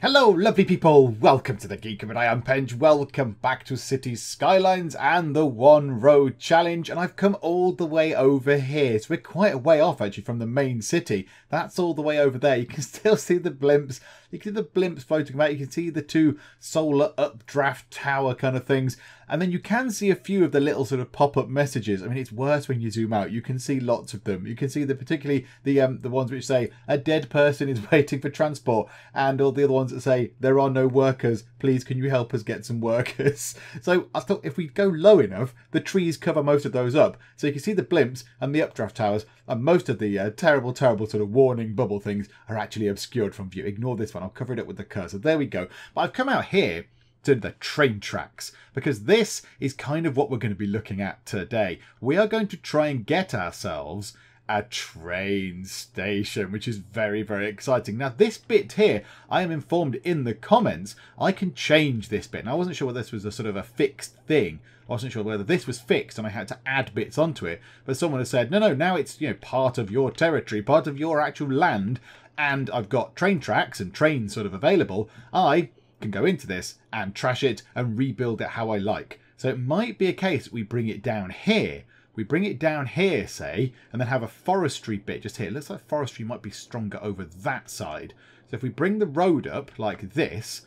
Hello lovely people, welcome to the Geek and I am Penge, welcome back to Cities Skylines and the One Road Challenge, and I've come all the way over here, so we're quite a way off actually from the main city. That's all the way over there. You can still see the blimps, you can see the blimps floating about, you can see the two solar updraft tower kind of things, and then you can see a few of the little sort of pop-up messages. I mean, it's worse when you zoom out. You can see lots of them. You can see particularly the ones which say a dead person is waiting for transport, and all the other ones that say there are no workers. Please, can you help us get some workers? So I thought if we go low enough, the trees cover most of those up, so you can see the blimps and the updraft towers, and most of the terrible sort of warning bubble things are actually obscured from view. Ignore this one. I'll cover it up with the cursor. There we go. But I've come out here to the train tracks, because this is kind of what we're going to be looking at today. We are going to try and get ourselves a train station, which is very, very exciting. Now, this bit here, I am informed in the comments, I can change this bit. Now, I wasn't sure whether this was a sort of a fixed thing. I wasn't sure whether this was fixed and I had to add bits onto it. But someone has said, no, now it's, part of your territory, part of your actual land, and I've got train tracks and trains sort of available. I can go into this and trash it and rebuild it how I like. So it might be a case that we bring it down here. We bring it down here, say, and then have a forestry bit just here. It looks like forestry might be stronger over that side. So if we bring the road up like this,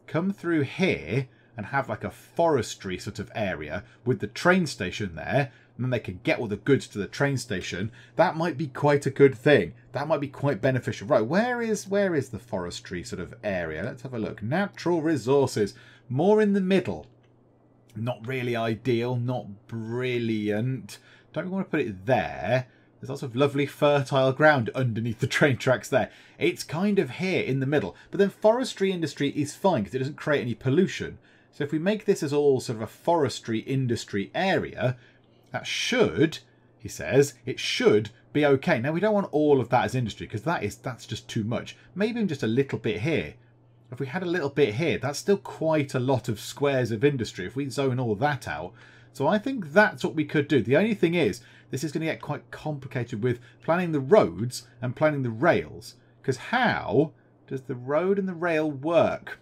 come through here and have like a forestry sort of area with the train station there, and then they can get all the goods to the train station, that might be quite a good thing. That might be quite beneficial. Right, where is the forestry sort of area? Let's have a look. Natural resources. More in the middle. Not really ideal, not brilliant. Don't we want to put it there? There's lots of lovely fertile ground underneath the train tracks there. It's kind of here in the middle. But then forestry industry is fine because it doesn't create any pollution. So if we make this as all sort of a forestry industry area, that should, he says, it should be okay. Now, we don't want all of that as industry because that's just too much. Maybe just a little bit here. If we had a little bit here, that's still quite a lot of squares of industry if we zone all that out. So I think that's what we could do. The only thing is, this is going to get quite complicated with planning the roads and planning the rails. Because how does the road and the rail work?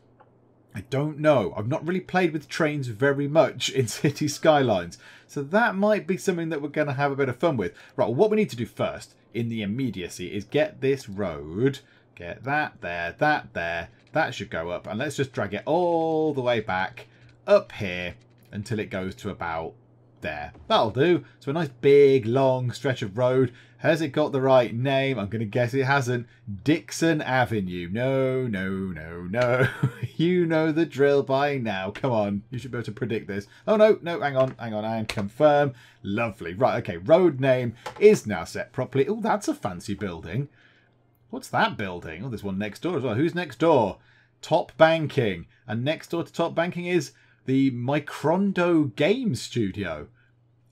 I don't know. I've not really played with trains very much in City Skylines. So that might be something that we're going to have a bit of fun with. Right, well, what we need to do first in the immediacy is get this road, get that there, that there. That should go up. And let's just drag it all the way back up here until it goes to about there. That'll do. So a nice big long stretch of road. Has it got the right name? I'm going to guess it hasn't. Dixon Avenue. No. You know the drill by now. Come on. You should be able to predict this. Oh, no. Hang on. And confirm. Lovely. Right. Okay. Road name is now set properly. Oh, that's a fancy building. What's that building? Oh, there's one next door as well. Who's next door? Top Banking. And next door to Top Banking is the Microndo Game Studio.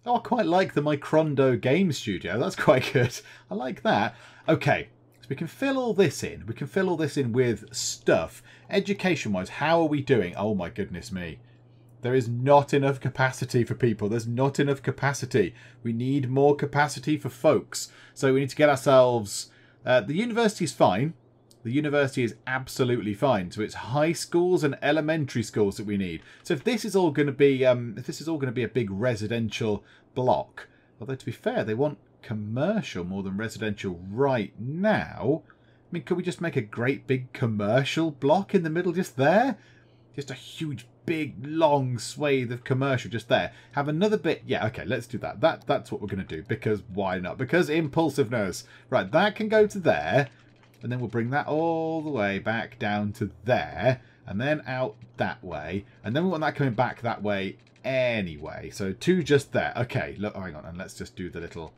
Oh, I quite like the Microndo Game Studio. That's quite good. I like that. Okay, so we can fill all this in. We can fill all this in with stuff. Education-wise, how are we doing? Oh, my goodness me. There is not enough capacity for people. There's not enough capacity. We need more capacity for folks. So we need to get ourselves... the university is fine. The university is absolutely fine. So it's high schools and elementary schools that we need. So if this is all going to be, a big residential block, although to be fair, they want commercial more than residential right now. I mean, could we just make a great big commercial block in the middle just there? Just a huge, big, long swathe of commercial just there. Have another bit. Yeah, okay, let's do that. That's what we're going to do. Because why not? Because impulsiveness. Right, that can go to there. And then we'll bring that all the way back down to there. And then out that way. And then we want that coming back that way anyway. So 2 just there. Okay, look, hang on. And let's just do the little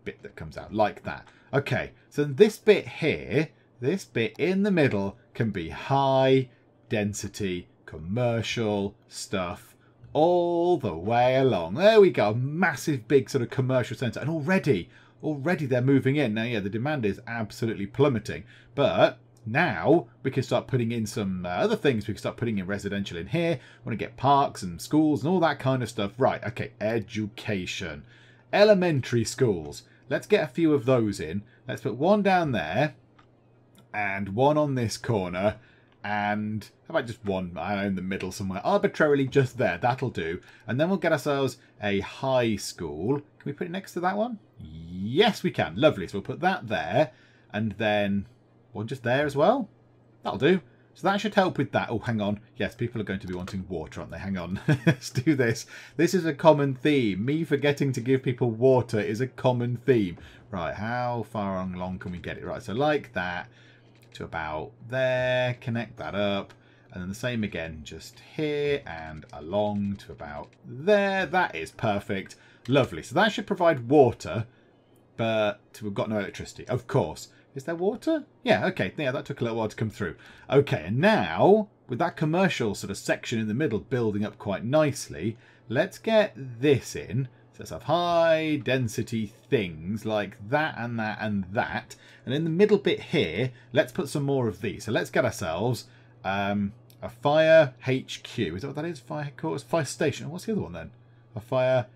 bit that comes out like that. Okay, so this bit here, this bit in the middle can be high density commercial stuff all the way along. There we go. Massive big sort of commercial centre. And already they're moving in. Now, yeah, the demand is absolutely plummeting. But now we can start putting in some other things. We can start putting in residential in here. We want to get parks and schools and all that kind of stuff. Right, okay, education. Elementary schools. Let's get a few of those in. Let's put one down there and one on this corner. And how about just one, I don't know, in the middle somewhere, arbitrarily just there, that'll do. And then we'll get ourselves a high school. Can we put it next to that one? Yes, we can. Lovely. So we'll put that there, and then one just there as well. That'll do. So that should help with that. Oh, hang on. Yes, people are going to be wanting water, aren't they? Hang on. Let's do this. This is a common theme. Me forgetting to give people water is a common theme. Right, how far along can we get it? Right, so like that. To about there, connect that up, and then the same again just here and along to about there. That is perfect. Lovely. So that should provide water, but we've got no electricity, of course. Is there water? Yeah, okay. Yeah, that took a little while to come through. Okay, and now with that commercial sort of section in the middle building up quite nicely, let's get this in. So let's have high density things like that and that and that. And in the middle bit here, let's put some more of these. So let's get ourselves a fire HQ. Is that what that is? Fire headquarters? Fire station. What's the other one then? A fire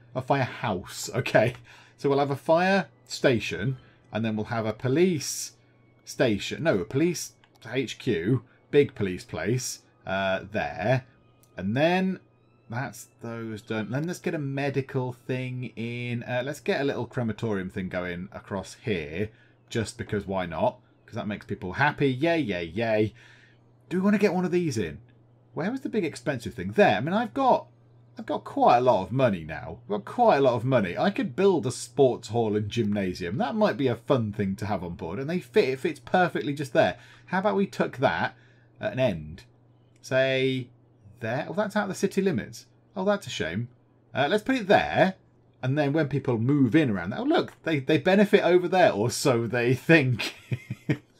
house. Okay. So we'll have a fire station, and then we'll have a police station. No, a police HQ. Big police place there. And then that's those done. Then let's get a medical thing in. Let's get a little crematorium thing going across here. Just because why not? Because that makes people happy. Yay, yay, yay. Do we want to get one of these in? Where was the big expensive thing? There. I mean, I've got quite a lot of money now. I've got quite a lot of money. I could build a sports hall and gymnasium. That might be a fun thing to have on board. And they fit. It fits perfectly just there. How about we tuck that at an end? Say there. Oh, that's out of the city limits. Oh, that's a shame. Let's put it there. And then when people move in around that, oh look, they benefit over there, or so they think.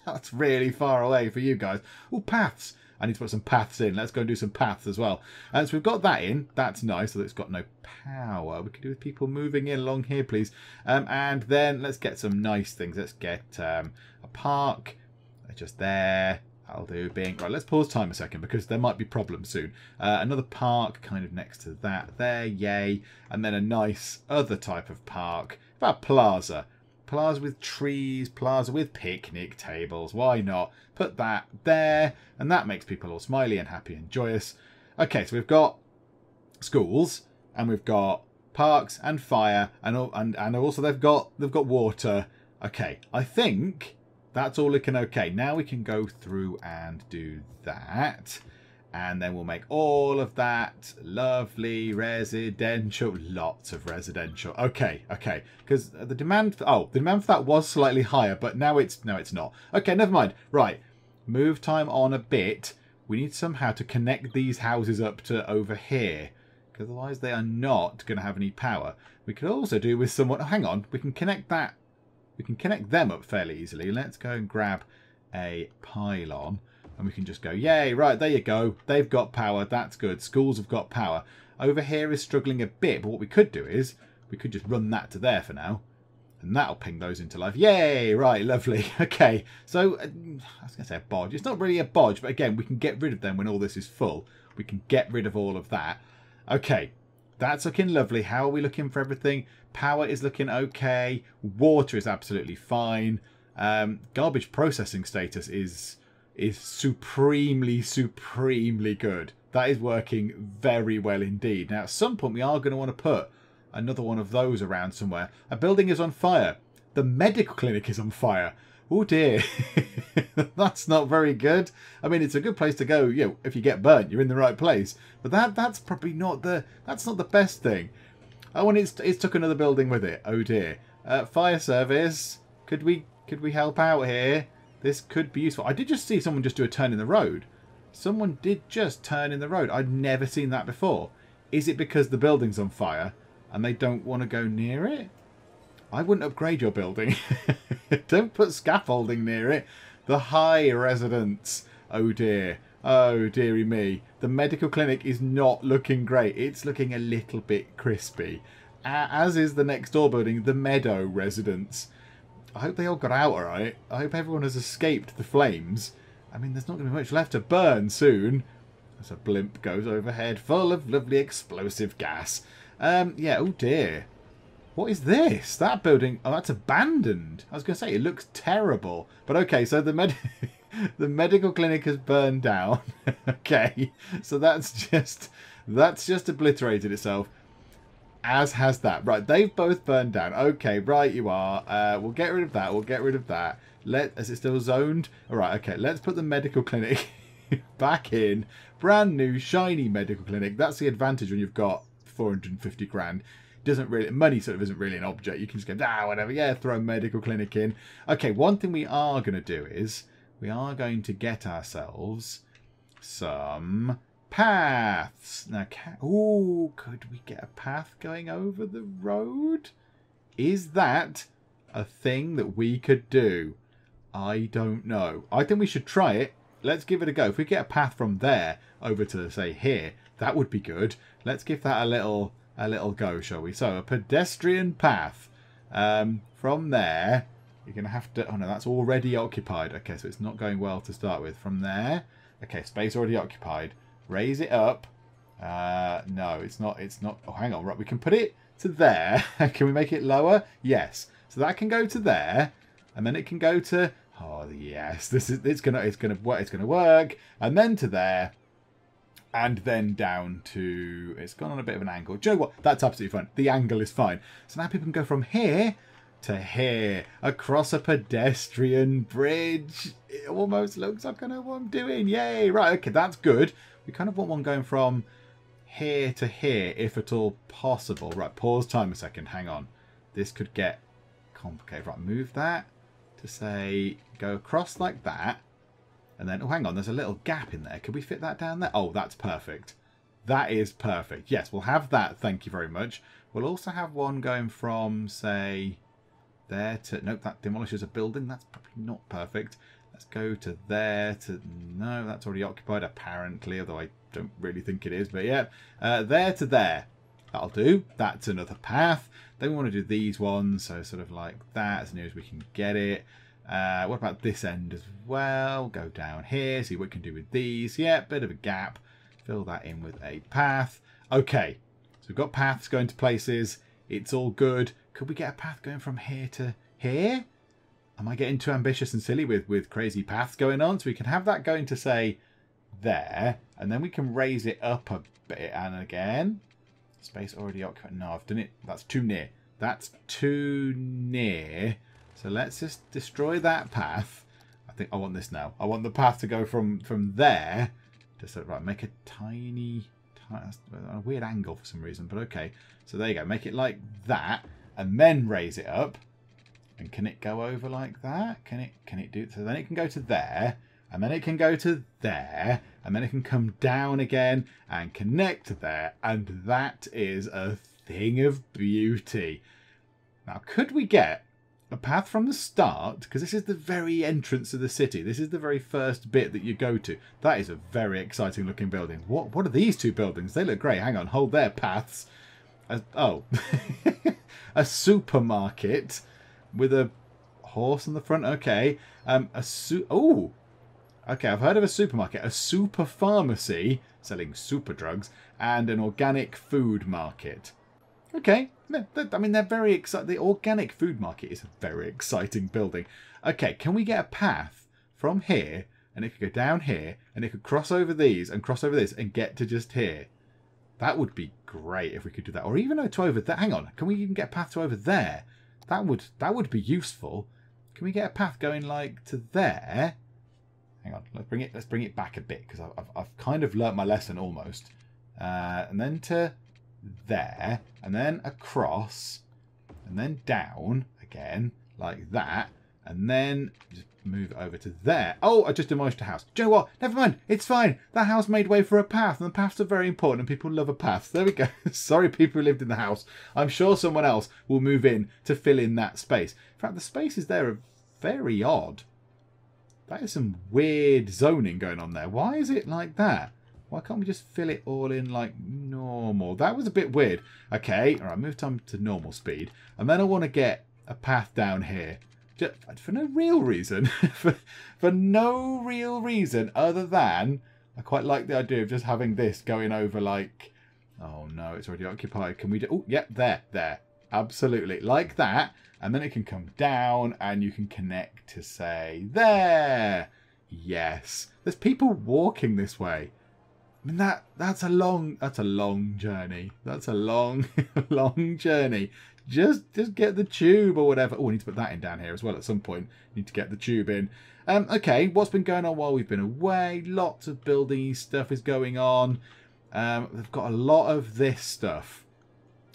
That's really far away for you guys. Oh, paths. I need to put some paths in. Let's go and do some paths as well. And so we've got that in. That's nice, so it's got no power. We could do with people moving in along here, please. And then let's get some nice things. Let's get a park just there. That'll do. Right, let's pause time a second because there might be problems soon. Another park kind of next to that there. Yay. And then a nice other type of park. About plaza. Plaza with trees. Plaza with picnic tables. Why not? Put that there. And that makes people all smiley and happy and joyous. Okay, so we've got schools. And we've got parks and fire. And also they've got water. Okay, I think that's all looking okay. Now we can go through and do that. And then we'll make all of that lovely residential. Lots of residential. Okay, okay. Because the demand for that was slightly higher, but now it's not. Okay, never mind. Right. Move time on a bit. We need somehow to connect these houses up to over here. Because otherwise they are not going to have any power. We could also do with someone. Oh, hang on. We can connect that. We can connect them up fairly easily. Let's go and grab a pylon. And we can just go, yay, right, there you go. They've got power. That's good. Schools have got power. Over here is struggling a bit. But what we could do is we could just run that to there for now. And that'll ping those into life. Yay, right, lovely. Okay, so I was going to say a bodge. It's not really a bodge. But again, we can get rid of them when all this is full. We can get rid of all of that. Okay, that's looking lovely. How are we looking for everything? Power is looking okay. Water is absolutely fine. Garbage processing status is supremely good. That is working very well indeed. Now, at some point, we are going to want to put another one of those around somewhere. A building is on fire. The medical clinic is on fire. Oh dear. That's not very good. I mean, it's a good place to go. You know, if you get burnt, you're in the right place. But that's probably not the best thing. Oh, and it's took another building with it. Oh dear. Fire service. Could we help out here? This could be useful. I did just see someone just do a turn in the road. Someone did just turn in the road. I'd never seen that before. Is it because the building's on fire and they don't want to go near it? I wouldn't upgrade your building. Don't put scaffolding near it. The high residence. Oh dear. Oh dearie me. The medical clinic is not looking great. It's looking a little bit crispy. As is the next door building, the meadow residence. I hope they all got out alright. I hope everyone has escaped the flames. I mean, there's not going to be much left to burn soon. As a blimp goes overhead, full of lovely explosive gas. Yeah, oh dear. What is this? That building... Oh, that's abandoned. I was going to say, it looks terrible. But okay, so the The medical clinic has burned down. Okay, so that's just obliterated itself. As has that. Right, they've both burned down. Okay, right you are. We'll get rid of that. We'll get rid of that. Is it still zoned? Alright, okay, let's put the medical clinic back in. Brand new, shiny medical clinic. That's the advantage when you've got 450 grand. Doesn't really, money sort of isn't really an object. You can just go, whatever, yeah, throw medical clinic in. Okay, one thing we are going to do is we are going to get ourselves some paths. Now, could we get a path going over the road? Is that a thing that we could do? I don't know. I think we should try it. Let's give it a go. If we get a path from there over to, say, here, that would be good. Let's give that a little go, shall we? So, a pedestrian path. From there, you're going to have to... Oh, no, that's already occupied. Okay, so it's not going well to start with. From there... Okay, space already occupied. Raise it up. No, it's not. Oh, hang on. Right, we can put it to there. Can we make it lower? Yes. So that can go to there, and then it can go to. Oh yes, it's gonna work, and then to there, and then down to. It's gone on a bit of an angle. Do you know what? That's absolutely fine. The angle is fine. So now people can go from here to here across a pedestrian bridge. It almost looks like I know what I'm doing. Yay! Right. Okay, that's good. We kind of want one going from here to here, if at all possible. Right, pause time a second. Hang on. This could get complicated. Right, move that to, say, go across like that. And then, oh, hang on. There's a little gap in there. Could we fit that down there? Oh, that's perfect. That is perfect. Yes, we'll have that. Thank you very much. We'll also have one going from, say, there to... Nope, that demolishes a building. That's probably not perfect. Let's go to there to... No, that's already occupied, apparently, although I don't really think it is. But yeah, there to there. That'll do. That's another path. Then we want to do these ones, so sort of like that, as near as we can get it. What about this end as well? Go down here, see what we can do with these. Yeah, bit of a gap. Fill that in with a path. Okay, so we've got paths going to places. It's all good. Could we get a path going from here to here? Am I getting too ambitious and silly with crazy paths going on? So we can have that going to, say, there. And then we can raise it up a bit. And again, space already occupied. No, I've done it. That's too near. That's too near. So let's just destroy that path. I think I want this now. I want the path to go from there to sort of, right, make a tiny, that's a weird angle for some reason, but okay. So there you go. Make it like that and then raise it up. And can it go over like that? Can it do... So then it can go to there, and then it can go to there, and then it can come down again and connect to there, and that is a thing of beauty. Now, could we get a path from the start? Because this is the very entrance of the city. This is the very first bit that you go to. That is a very exciting looking building. What are these two buildings? They look great. Hang on, hold their paths. Oh, a supermarket with a horse on the front. Okay. Oh. Okay, I've heard of a supermarket. A super pharmacy selling super drugs and an organic food market. Okay. I mean, they're very exciting. The organic food market is a very exciting building. Okay, can we get a path from here and it could go down here and it could cross over these and cross over this and get to just here? That would be great if we could do that. Or even to over there. Hang on. Can we even get a path to over there? That would be useful. Can we get a path going like to there? Hang on, let's bring it back a bit because I've kind of learnt my lesson almost. And then to there, and then across, and then down again like that, and then just move over to there. Oh, I just demolished a house. Do you know what? Never mind. It's fine. That house made way for a path, and the paths are very important, and people love a path. There we go. Sorry, people who lived in the house. I'm sure someone else will move in to fill in that space. In fact, the spaces there are very odd. That is some weird zoning going on there. Why is it like that? Why can't we just fill it all in like normal? That was a bit weird. Okay, all right, move time to normal speed. And then I want to get a path down here. Just, for no real reason. for no real reason other than I quite like the idea of just having this going over like... Oh no, it's already occupied. Can we do... Oh, yeah, there. Absolutely. Like that. And then it can come down and you can connect to, say, there. Yes. There's people walking this way. I mean, that's a long journey. That's a long, long journey. Just get the tube or whatever. Oh, I need to put that in down here as well at some point. Need to get the tube in. Okay, what's been going on while we've been away? Lots of building stuff is going on. They've got a lot of this stuff.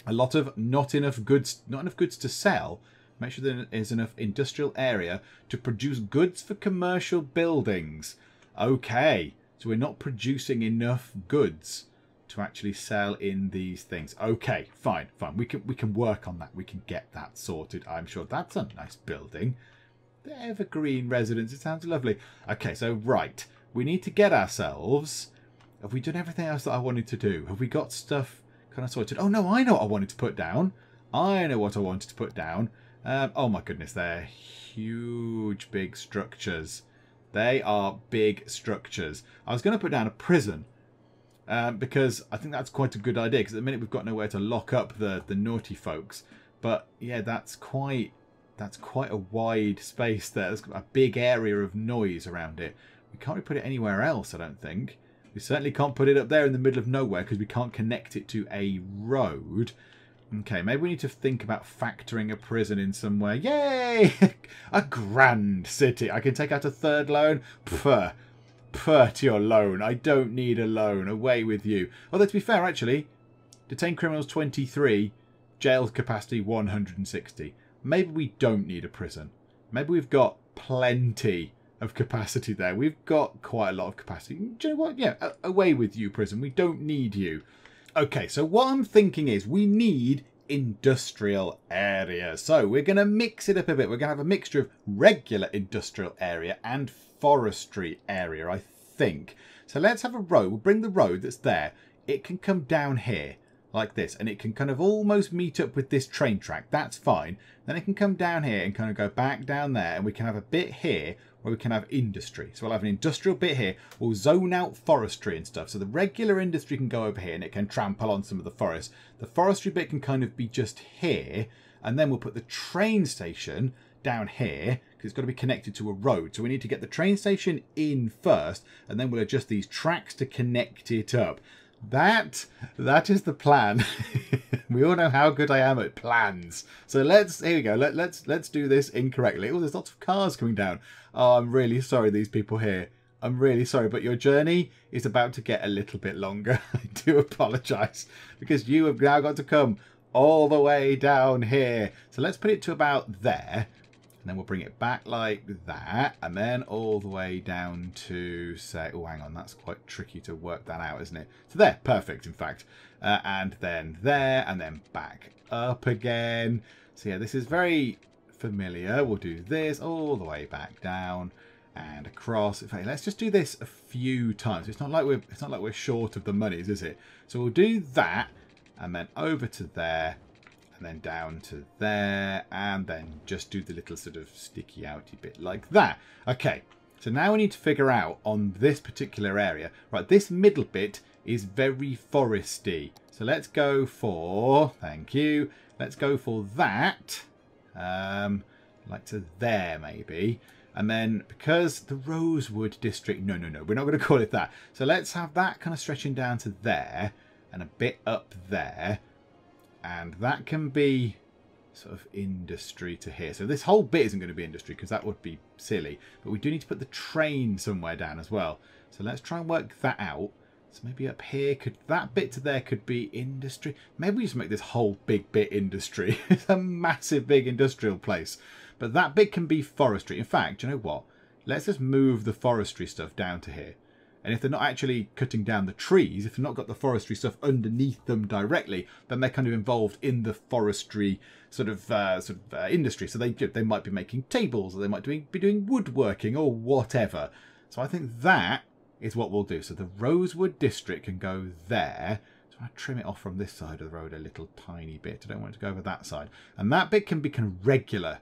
A lot of not enough goods to sell. Make sure there is enough industrial area to produce goods for commercial buildings. Okay. So we're not producing enough goods to actually sell in these things. Okay, fine. We can work on that. We can get that sorted. I'm sure that's a nice building. The Evergreen Residence. It sounds lovely. Okay, so right. We need to get ourselves... Have we done everything else that I wanted to do? Have we got stuff kind of sorted? Oh, no, I know what I wanted to put down. I know what I wanted to put down. Oh, my goodness. They're huge, big structures. They are big structures. I was going to put down a prison because I think that's quite a good idea. Because at the minute we've got nowhere to lock up the naughty folks. But yeah, that's quite a wide space there. There's a big area of noise around it. We can't really put it anywhere else, I don't think. We certainly can't put it up there in the middle of nowhere because we can't connect it to a road. Okay, maybe we need to think about factoring a prison in somewhere. Yay! A grand city. I can take out a third loan. Purr to your loan. I don't need a loan. Away with you. Although, to be fair, actually, detain criminals 23, jail capacity 160. Maybe we don't need a prison. Maybe we've got plenty of capacity there. We've got quite a lot of capacity. Do you know what? Yeah, away with you, prison. We don't need you. Okay, so what I'm thinking is we need industrial area. So we're going to mix it up a bit. We're going to have a mixture of regular industrial area and forestry area, I think. So let's have a road. We'll bring the road that's there. It can come down here like this, and it can kind of almost meet up with this train track. That's fine. Then it can come down here and kind of go back down there, and we can have a bit here where we can have industry. So we'll have an industrial bit here. We'll zone out forestry and stuff. So the regular industry can go over here and it can trample on some of the forest. The forestry bit can kind of be just here. And then we'll put the train station down here because it's got to be connected to a road. So we need to get the train station in first, and then we'll adjust these tracks to connect it up. That is the plan. We all know how good I am at plans. So here we go. Let's do this incorrectly. Oh, there's lots of cars coming down. Oh, I'm really sorry, these people here. I'm really sorry, but your journey is about to get a little bit longer. I do apologise because you have now got to come all the way down here. So let's put it to about there. And then we'll bring it back like that. And then all the way down to, say... Oh, hang on. That's quite tricky to work that out, isn't it? So there. Perfect, in fact. And then there. And then back up again. So, yeah, this is very familiar. We'll do this all the way back down and across. In fact, let's just do this a few times. It's not like we're short of the monies, is it? So we'll do that. And then over to there. And then down to there, and then just do the little sort of sticky outy bit like that. Okay, so now we need to figure out on this particular area. Right, this middle bit is very foresty. So let's go for, thank you, let's go for that. Like to there maybe. And then because the Rosewood district, no, we're not going to call it that. So let's have that kind of stretching down to there and a bit up there. And that can be sort of industry to here. So this whole bit isn't going to be industry because that would be silly. But we do need to put the train somewhere down as well. So let's try and work that out. So maybe up here, that bit to there could be industry. Maybe we just make this whole big bit industry. It's a massive big industrial place. But that bit can be forestry. In fact, you know what? Let's just move the forestry stuff down to here. And if they're not actually cutting down the trees, if they've not got the forestry stuff underneath them directly, then they're kind of involved in the forestry sort of industry. So they might be making tables, or they might be doing woodworking or whatever. So I think that is what we'll do. So the Rosewood district can go there. So I trim it off from this side of the road a little tiny bit. I don't want it to go over that side. And that bit can be kind of regular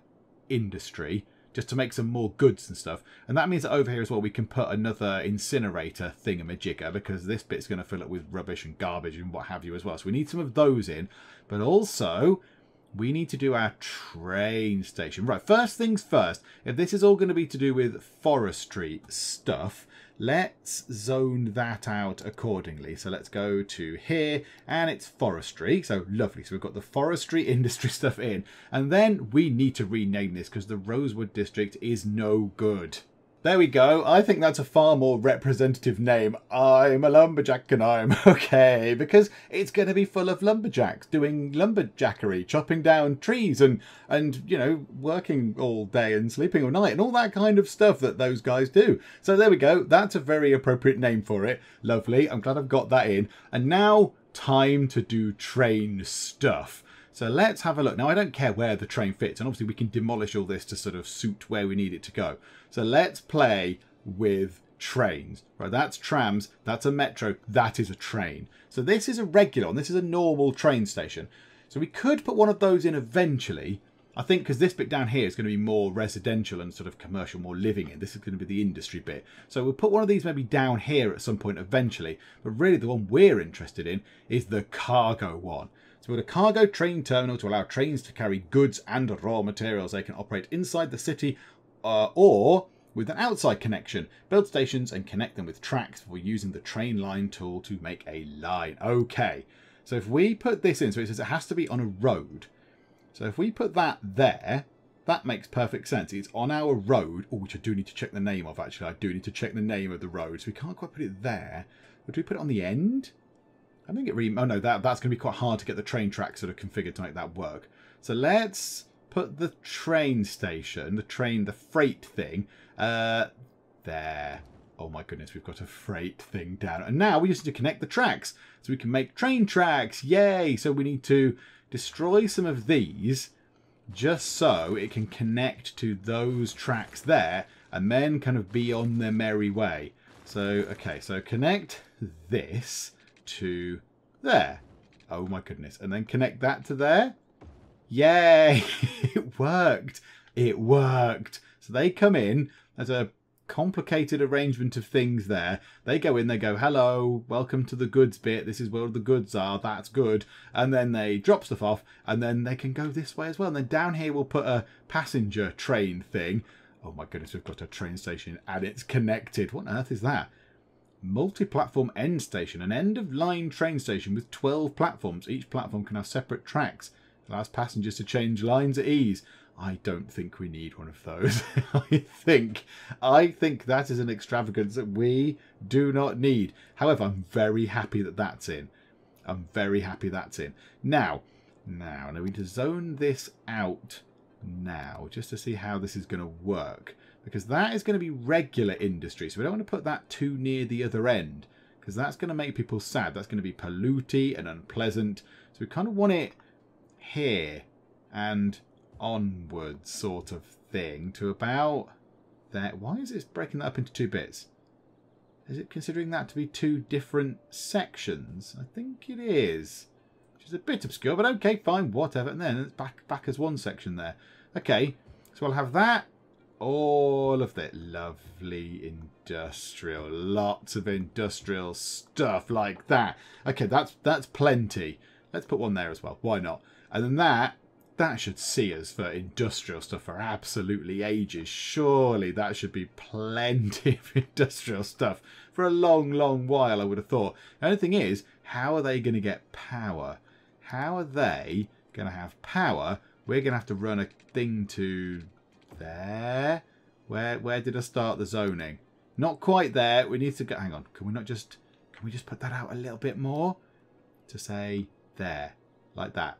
industry, just to make some more goods and stuff. And that means that over here as well we can put another incinerator thingamajigger, because this bit's going to fill up with rubbish and garbage and what have you as well. So we need some of those in. But also we need to do our train station. Right, first things first, if this is all going to be to do with forestry stuff, let's zone that out accordingly. So let's go to here, and it's forestry. So lovely. So we've got the forestry industry stuff in. And then we need to rename this because the Rosewood District is no good. There we go. I think that's a far more representative name. I'm a lumberjack and I'm okay. Because it's going to be full of lumberjacks doing lumberjackery, chopping down trees and you know, working all day and sleeping all night and all that kind of stuff that those guys do. So there we go. That's a very appropriate name for it. Lovely. I'm glad I've got that in. And now time to do train stuff. So let's have a look. Now, I don't care where the train fits, and obviously we can demolish all this to sort of suit where we need it to go. So let's play with trains. Right, that's trams, that's a metro, that is a train. So this is a regular one, this is a normal train station. So we could put one of those in eventually, I think, because this bit down here is going to be more residential and sort of commercial, more living in. This is going to be the industry bit. So we'll put one of these maybe down here at some point eventually. But really the one we're interested in is the cargo one. So we've got a cargo train terminal to allow trains to carry goods and raw materials. They can operate inside the city or with an outside connection. Build stations and connect them with tracks for using the train line tool to make a line. Okay, so if we put this in, so it says it has to be on a road. So if we put that there, that makes perfect sense. It's on our road, oh, which I do need to check the name of, actually. I do need to check the name of the road. So we can't quite put it there. But do we put it on the end? I think it really... Oh, no, that's going to be quite hard to get the train track sort of configured to make that work. So let's put the train station, the freight thing, there. Oh, my goodness, we've got a freight thing down. And now we just need to connect the tracks. So we can make train tracks. Yay! So we need to destroy some of these just so it can connect to those tracks there and then kind of be on their merry way. So, okay, so connect this to there. Oh my goodness. And then connect that to there. Yay! It worked. It worked. So they come in. There's a complicated arrangement of things there. They go in, they go, hello, welcome to the goods bit. This is where the goods are. That's good. And then they drop stuff off and then they can go this way as well. And then down here we'll put a passenger train thing. Oh my goodness, we've got a train station and it's connected. What on earth is that? Multi-platform end station, an end-of-line train station with 12 platforms. Each platform can have separate tracks. It allows passengers to change lines at ease. I don't think we need one of those. I think that is an extravagance that we do not need. However, I'm very happy that that's in. I'm very happy that's in. Now we need to zone this out now, just to see how this is going to work. Because that is going to be regular industry. So we don't want to put that too near the other end. Because that's going to make people sad. That's going to be polluty and unpleasant. So we kind of want it here and onwards sort of thing to about there. Why is it breaking that up into two bits? Is it considering that to be two different sections? I think it is. Which is a bit obscure, but okay, fine, whatever. And then it's back as one section there. Okay, so I'll have that. All of that lovely industrial, lots of industrial stuff like that. Okay, that's plenty. Let's put one there as well. Why not? And then that should see us for industrial stuff for absolutely ages. Surely that should be plenty of industrial stuff for a long, long while, I would have thought. The only thing is, how are they going to get power? How are they going to have power? We're going to have to run a thing to there. Where did I start the zoning? Not quite there. We need to go. Hang on. Can we just put that out a little bit more to say there, like that?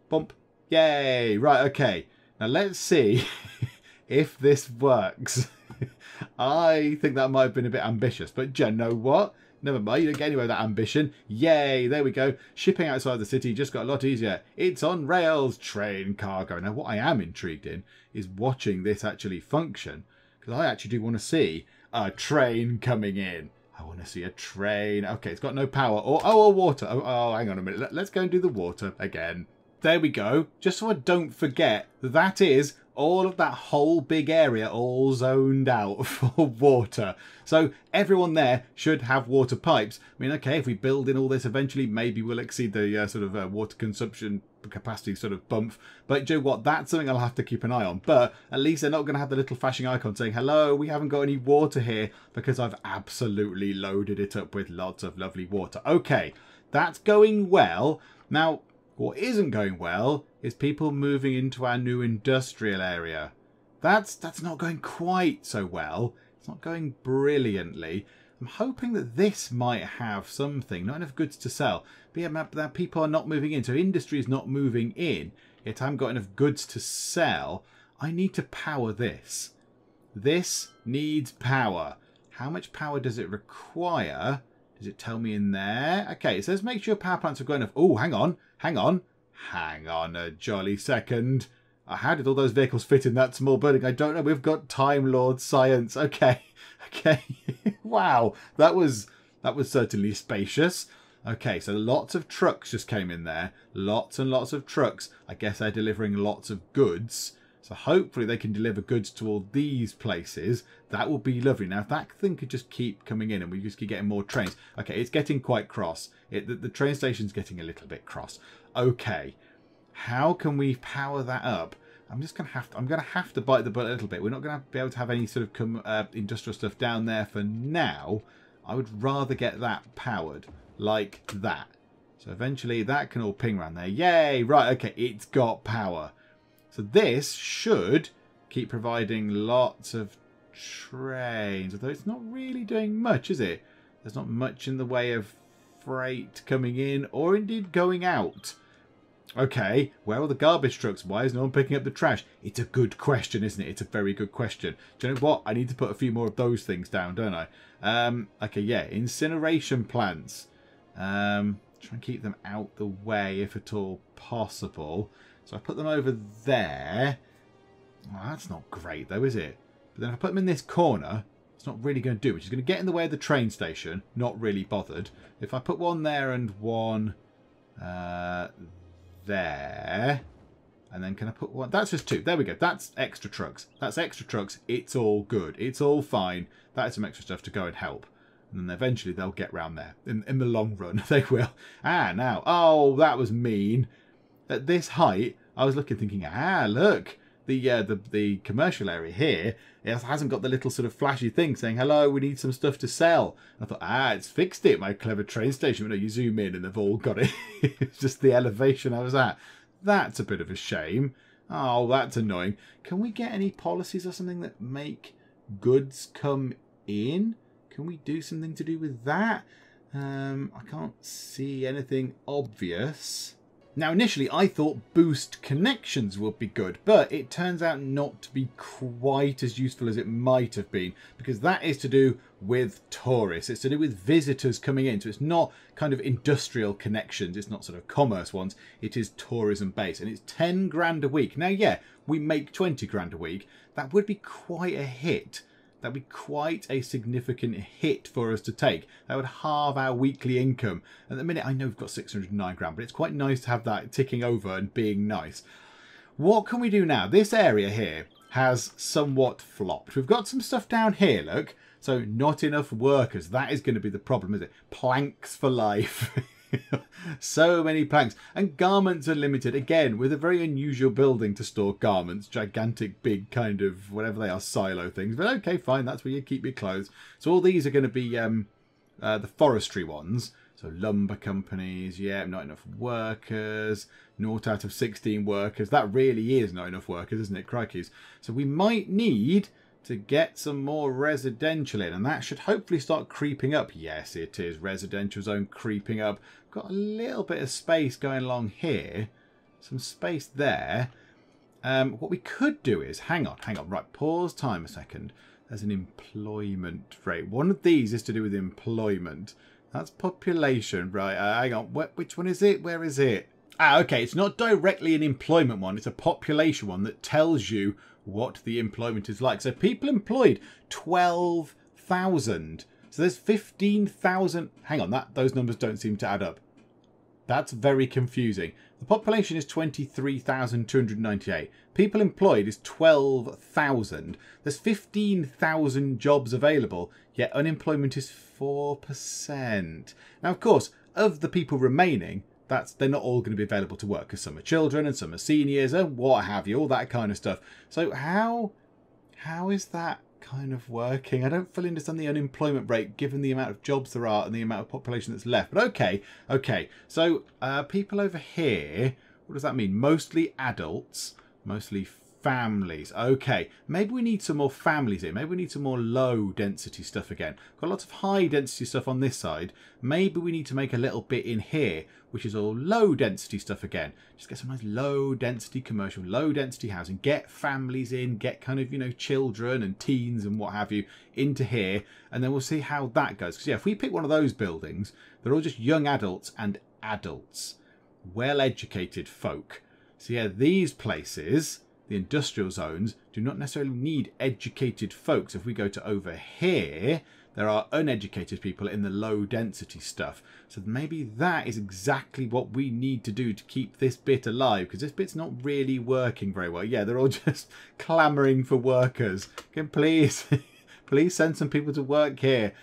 Bump. Yay! Right. Okay. Now let's see if this works. I think that might have been a bit ambitious, but you know what? Never mind, you don't get anywhere with that ambition. Yay, there we go. Shipping outside the city just got a lot easier. It's on rails, train cargo. Now, what I am intrigued in is watching this actually function. Because I actually do want to see a train coming in. I want to see a train. Okay, it's got no power. Or water. Oh, hang on a minute. Let's go and do the water again. There we go. Just so I don't forget, that is all of that whole big area all zoned out for water. So everyone there should have water pipes. I mean, okay, if we build in all this eventually, maybe we'll exceed the sort of water consumption capacity sort of bump. But do you know what? That's something I'll have to keep an eye on. But at least they're not going to have the little flashing icon saying, hello, we haven't got any water here, because I've absolutely loaded it up with lots of lovely water. Okay, that's going well. Now, what isn't going well is people moving into our new industrial area. That's not going quite so well. It's not going brilliantly. I'm hoping that this might have something. Not enough goods to sell. But yeah, that people are not moving in. So industry is not moving in. Yet I haven't got enough goods to sell. I need to power this. This needs power. How much power does it require? Does it tell me in there? Okay, it says make sure power plants have got enough. Oh, hang on. Hang on a jolly second. How did all those vehicles fit in that small building? I don't know. We've got Time Lord science. Okay. Okay. Wow. That was certainly spacious. Okay, so lots of trucks just came in there. Lots and lots of trucks. I guess they're delivering lots of goods. So hopefully they can deliver goods to all these places. That will be lovely. Now, if that thing could just keep coming in and we just keep getting more trains. Okay, it's getting quite cross. The train station's getting a little bit cross. Okay, how can we power that up? I'm going to have to bite the bullet a little bit. We're not going to be able to have any sort of industrial stuff down there for now. I would rather get that powered like that. So eventually that can all ping around there. Yay! Right, okay, it's got power. So this should keep providing lots of trains, although it's not really doing much, is it? There's not much in the way of freight coming in or indeed going out. Okay, where are the garbage trucks? Why is no one picking up the trash? It's a good question, isn't it? It's a very good question. Do you know what? I need to put a few more of those things down, don't I? Okay, yeah, incineration plants. Try and keep them out the way if at all possible. So I put them over there. Well, that's not great though, is it? But then if I put them in this corner, it's not really going to do, which is going to get in the way of the train station. Not really bothered. If I put one there and one there, and then can I put one? That's just two. There we go. That's extra trucks. That's extra trucks. It's all good. It's all fine. That is some extra stuff to go and help. And then eventually they'll get round there. In the long run, they will. Ah, now. Oh, that was mean. At this height, I was looking thinking, look, the commercial area here, it hasn't got the little sort of flashy thing saying, hello, we need some stuff to sell. And I thought, it's fixed it, my clever train station. But no, you zoom in and they've all got it. It's just the elevation I was at. That's a bit of a shame. Oh, that's annoying. Can we get any policies or something that make goods come in? Can we do something to do with that? I can't see anything obvious. Now, initially, I thought boost connections would be good, but it turns out not to be quite as useful as it might have been, because that is to do with tourists. It's to do with visitors coming in. So it's not kind of industrial connections. It's not sort of commerce ones. It is tourism based, and it's 10 grand a week. Now, yeah, we make 20 grand a week. That would be quite a hit. That would be quite a significant hit for us to take. That would halve our weekly income. At the minute, I know we've got 609 grand, but it's quite nice to have that ticking over and being nice. What can we do now? This area here has somewhat flopped. We've got some stuff down here, look. So not enough workers. That is going to be the problem, is it? Planks for life. So many planks. And garments are limited. Again, with a very unusual building to store garments. Gigantic, big kind of, whatever they are, silo things. But okay, fine. That's where you keep your clothes. So all these are going to be the forestry ones. So lumber companies. Yeah, not enough workers. 0 out of 16 workers. That really is not enough workers, isn't it? Crikeys. So we might need to get some more residential in, and that should hopefully start creeping up. Yes, it is. Residential zone creeping up. Got a little bit of space going along here. Some space there. What we could do is, hang on. Right, pause time a second. There's an employment rate. One of these is to do with employment. That's population. Right, hang on. Which one is it? Where is it? Okay, it's not directly an employment one. It's a population one that tells you what the employment is like. So people employed 12,000. So there's 15,000. Hang on, those numbers don't seem to add up. That's very confusing. The population is 23,298. People employed is 12,000. There's 15,000 jobs available, yet unemployment is 4%. Now, of course, of the people remaining, they're not all going to be available to work, because some are children and some are seniors and what have you, all that kind of stuff. So how is that kind of working? I don't fully understand the unemployment rate given the amount of jobs there are and the amount of population that's left. But okay. So people over here, what does that mean? Mostly adults, mostly families. Okay, maybe we need some more families here. Maybe we need some more low density stuff again. Got lots of high density stuff on this side. Maybe we need to make a little bit in here, which is all low density stuff again. Just get some nice low density commercial, low density housing. Get families in, get kind of, you know, children and teens and what have you into here. And then we'll see how that goes. Because yeah, if we pick one of those buildings, they're all just young adults and adults. Well-educated folk. So yeah, these places, the industrial zones, do not necessarily need educated folks. If we go to over here, there are uneducated people in the low density stuff. So maybe that is exactly what we need to do to keep this bit alive, because this bit's not really working very well. Yeah, they're all just clamouring for workers. Can please, please send some people to work here.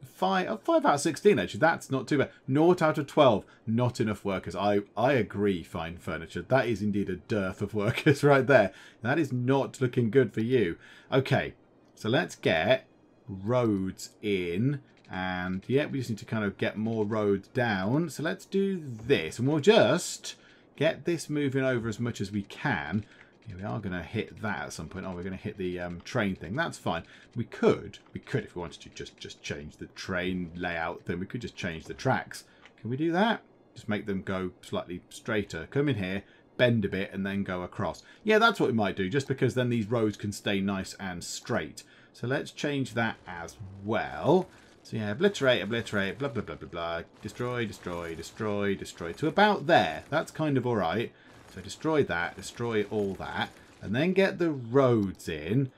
5 out of 16 actually, that's not too bad. 0 out of 12, not enough workers. I agree, Fine Furniture. That is indeed a dearth of workers right there. That is not looking good for you. Okay, so let's get roads in, and yeah, we just need to kind of get more roads down. So let's do this, and we'll just get this moving over as much as we can. Yeah, we are going to hit that at some point. Oh, we're going to hit the train thing. That's fine. We could, if we wanted to, just change the train layout. Then we could just change the tracks. Can we do that? Just make them go slightly straighter. Come in here, bend a bit, and then go across. Yeah, that's what we might do, just because then these roads can stay nice and straight. So let's change that as well. So yeah, obliterate, blah, blah, blah, blah, blah. Destroy, destroy, destroy, destroy. To about there. That's kind of all right. So destroy that, destroy all that, and then get the roads in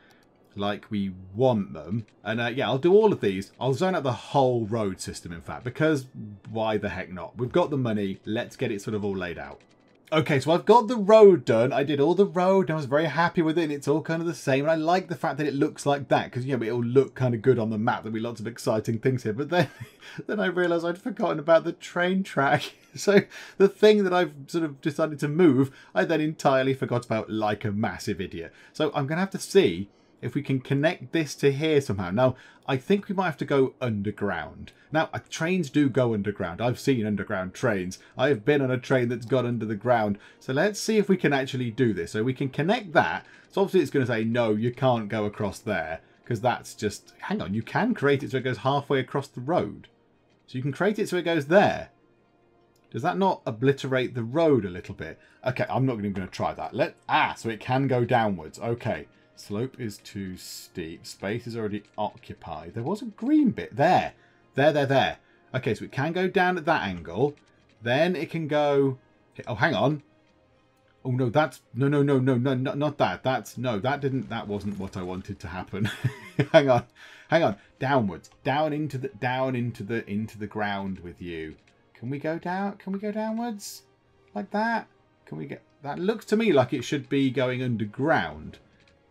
like we want them. And yeah, I'll do all of these. I'll zone out the whole road system, in fact, because why the heck not? We've got the money. Let's get it sort of all laid out. Okay, so I've got the road done. I did all the road. I was very happy with it. And it's all kind of the same. And I like the fact that it looks like that, because, you know, it'll look kind of good on the map. There'll be lots of exciting things here. But then, then I realised I'd forgotten about the train track. So the thing that I've sort of decided to move, I then entirely forgot about like a massive idiot. So I'm going to have to see if we can connect this to here somehow. Now, I think we might have to go underground. Now, trains do go underground. I've seen underground trains. I have been on a train that's gone under the ground. So let's see if we can actually do this. So we can connect that. So obviously it's going to say, no, you can't go across there. Because that's just, hang on, you can create it so it goes halfway across the road. So you can create it so it goes there. Does that not obliterate the road a little bit? Okay, I'm not even going to try that. So it can go downwards. Okay. Slope is too steep. Space is already occupied. There was a green bit there. There. Okay, so it can go down at that angle. Then it can go... Oh, hang on. Oh, no, that's... No, not that. That wasn't what I wanted to happen. Hang on. Downwards. Down into the ground with you. Can we go down? Can we go downwards? Like that? Can we get... That looks to me like it should be going underground.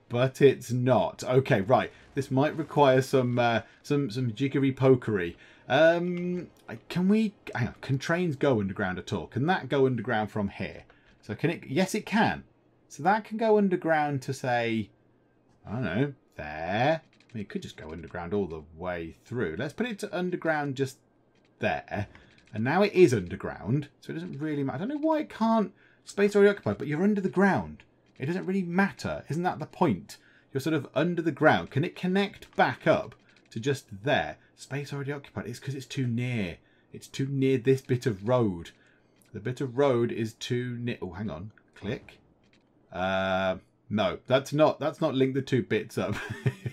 But it's not. Okay, right. This might require some jiggery pokery. Can we... Hang on. Can trains go underground at all? Can that go underground from here? So can it... Yes, it can. So that can go underground to say... I don't know. There. I mean, it could just go underground all the way through. Let's put it to underground just there. And now it is underground. So it doesn't really matter. I don't know why it can't... Space already occupied, but you're under the ground. It doesn't really matter. Isn't that the point? You're sort of under the ground. Can it connect back up to just there? Space already occupied. It's because it's too near. It's too near this bit of road. The bit of road is too near. Oh, hang on. Click. No, that's not linked the two bits up.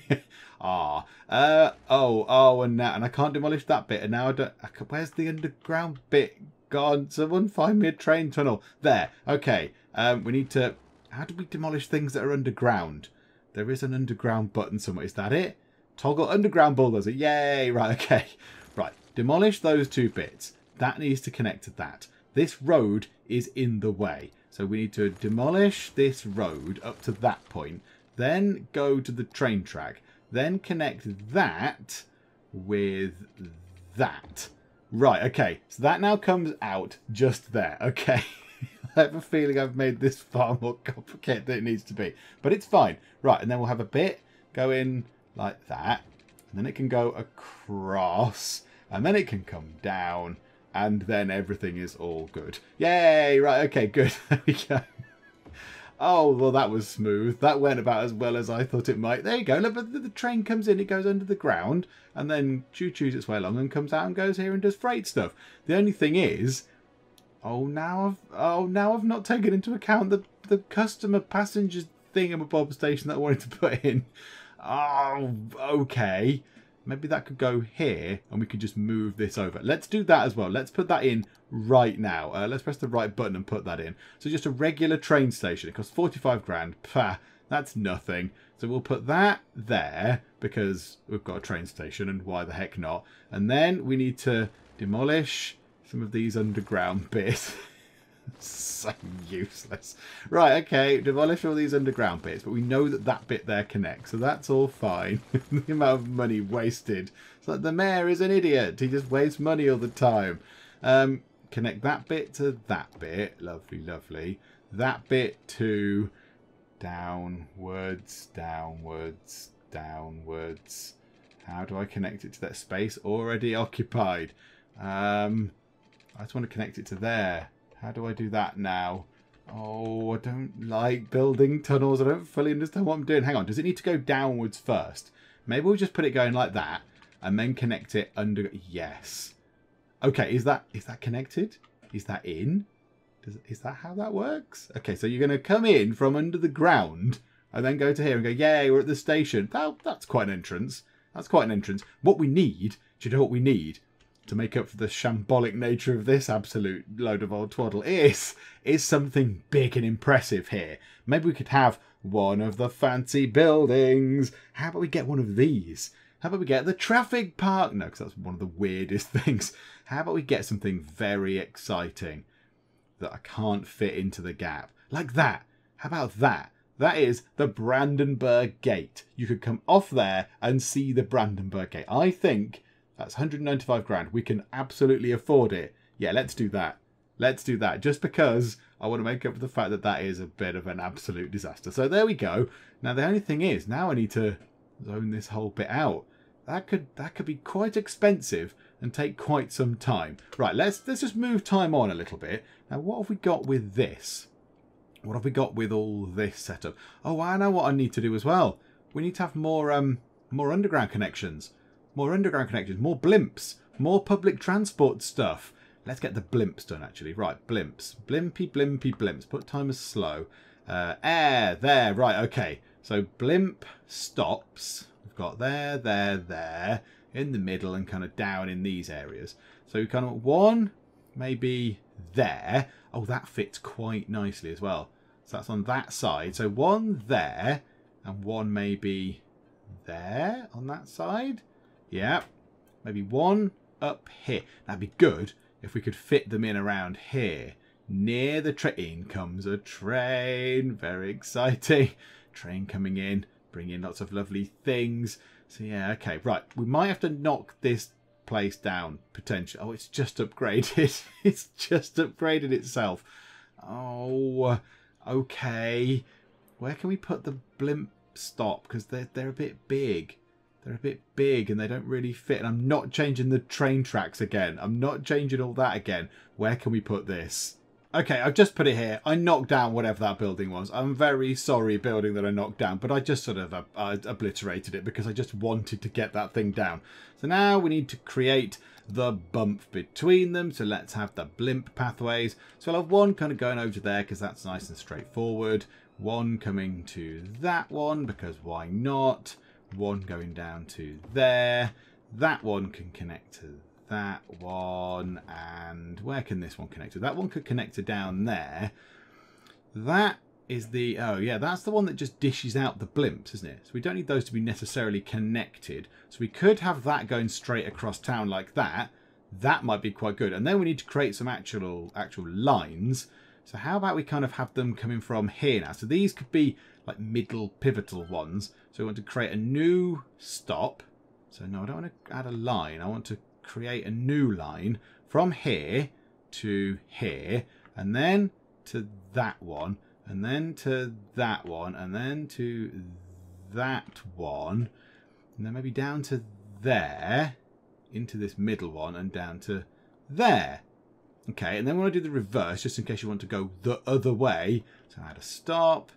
And now, and I can't demolish that bit. And now I don't. Where's the underground bit gone? Someone find me a train tunnel. There. Okay. We need to. How do we demolish things that are underground? There is an underground button somewhere. Is that it? Toggle underground bulldozer. Yay! Right, okay. Right. Demolish those two bits. That needs to connect to that. This road is in the way. So we need to demolish this road up to that point. Then go to the train track. Then connect that with that. Right, okay. So that now comes out just there. Okay. I have a feeling I've made this far more complicated than it needs to be. But it's fine. Right, and then we'll have a bit go in like that. And then it can go across. And then it can come down. And then everything is all good. Yay! Right, okay, good. There we go. Oh, well, that was smooth. That went about as well as I thought it might. There you go. Look, but the train comes in, it goes under the ground, and then choo-choos its way along and comes out and goes here and does freight stuff. The only thing is, now I've not taken into account the customer passengers thingamabob station that I wanted to put in. Oh, okay. Maybe that could go here and we could just move this over. Let's do that as well. Let's put that in right now. Let's press the right button and put that in. So just a regular train station. It costs 45 grand. Pah, that's nothing. So we'll put that there because we've got a train station and why the heck not. And then we need to demolish some of these underground bits. So useless. Right, okay, demolish all these underground bits, but we know that that bit there connects, so that's all fine. The amount of money wasted. It's like the mayor is an idiot. He just wastes money all the time. Connect that bit to that bit. Lovely, lovely. That bit to downwards, downwards, downwards. How do I connect it to that space already occupied? I just want to connect it to there. How do I do that now? Oh, I don't like building tunnels. I don't fully understand what I'm doing. Hang on. Does it need to go downwards first? Maybe we'll just put it going like that and then connect it under. Yes. Okay. Is that connected? Is that in? Is that how that works? Okay. So you're going to come in from under the ground and then go to here and go, yay, we're at the station. That's quite an entrance. That's quite an entrance. What we need, do you know what we need? To make up for the shambolic nature of this absolute load of old twaddle is something big and impressive here. Maybe we could have one of the fancy buildings. How about we get one of these? How about we get the traffic park? No, because that's one of the weirdest things. How about we get something very exciting that I can't fit into the gap? Like that. How about that? That is the Brandenburg Gate. You could come off there and see the Brandenburg Gate. I think that's 195 grand. We can absolutely afford it. Yeah, let's do that. Let's do that. Just because I want to make up for the fact that that is a bit of an absolute disaster. So there we go. Now the only thing is, now I need to zone this whole bit out. That could be quite expensive and take quite some time. Right, let's just move time on a little bit. Now what have we got with this? What have we got with all this setup? Oh, I know what I need to do as well. We need to have more underground connections. More underground connections, more blimps, more public transport stuff. Let's get the blimps done, actually. Right, blimps. Blimpy, blimpy, blimps. Put time as slow. Air, there, right, okay. So blimp stops. We've got there, in the middle and kind of down in these areas. So we kind of one, maybe there. Oh, that fits quite nicely as well. So that's on that side. So one there and one maybe there on that side. Yeah, maybe one up here. That'd be good if we could fit them in around here. Near the train. In comes a train. Very exciting. Train coming in. Bringing lots of lovely things. So yeah, okay. Right. We might have to knock this place down, potentially. Oh, it's just upgraded. It's just upgraded itself. Oh, okay. Where can we put the blimp stop? Because they're a bit big. They're a bit big and they don't really fit. And I'm not changing the train tracks again. I'm not changing all that again. Where can we put this? Okay, I've just put it here. I knocked down whatever that building was. I'm very sorry, building that I knocked down. But I just sort of obliterated it because I just wanted to get that thing down. So now we need to create the bump between them. So let's have the blimp pathways. So I'll have one kind of going over there because that's nice and straightforward. One coming to that one because why not? One going down to there. That one can connect to that one. And where can this one connect to? That one could connect to down there. That is the... Oh, yeah, that's the one that just dishes out the blimps, isn't it? So we don't need those to be necessarily connected. So we could have that going straight across town like that. That might be quite good. And then we need to create some actual lines. So how about we kind of have them coming from here now? So these could be like middle pivotal ones. So we want to create a new stop. So no, I don't want to add a line. I want to create a new line from here to here, and then to that one, and then to that one, and then to that one, and then maybe down to there, into this middle one, and down to there. Okay, and then we're going to do the reverse, just in case you want to go the other way. So add a stop,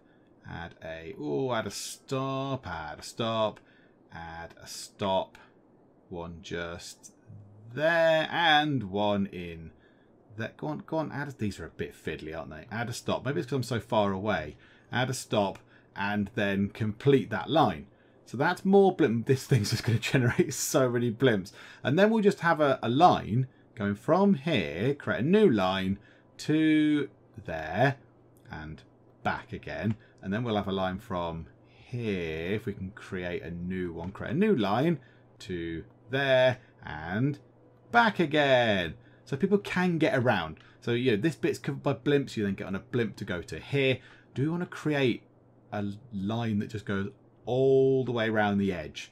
add a stop, add a stop, add a stop, one just there, and one in there. Go on, add a, these are a bit fiddly, aren't they? Add a stop, maybe it's because I'm so far away. Add a stop, and then complete that line. So that's more blimp. This thing's just going to generate so many blimps. And then we'll just have a line going from here, create a new line to there and back again. And then we'll have a line from here, if we can create a new one, create a new line to there and back again. So people can get around. So, you know, this bit's covered by blimps. You then get on a blimp to go to here. Do we want to create a line that just goes all the way around the edge?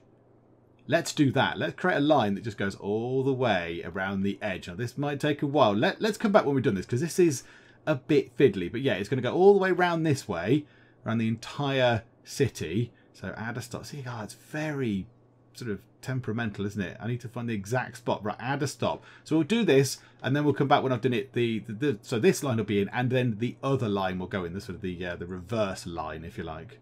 Let's do that. Let's create a line that just goes all the way around the edge. Now, this might take a while. Let's come back when we've done this, because this is a bit fiddly. But yeah, it's going to go all the way around this way, around the entire city. So add a stop. See, oh, it's very sort of temperamental, isn't it? I need to find the exact spot. Right, add a stop. So we'll do this, and then we'll come back when I've done it. So this line will be in, and then the other line will go in. The sort of the reverse line, if you like.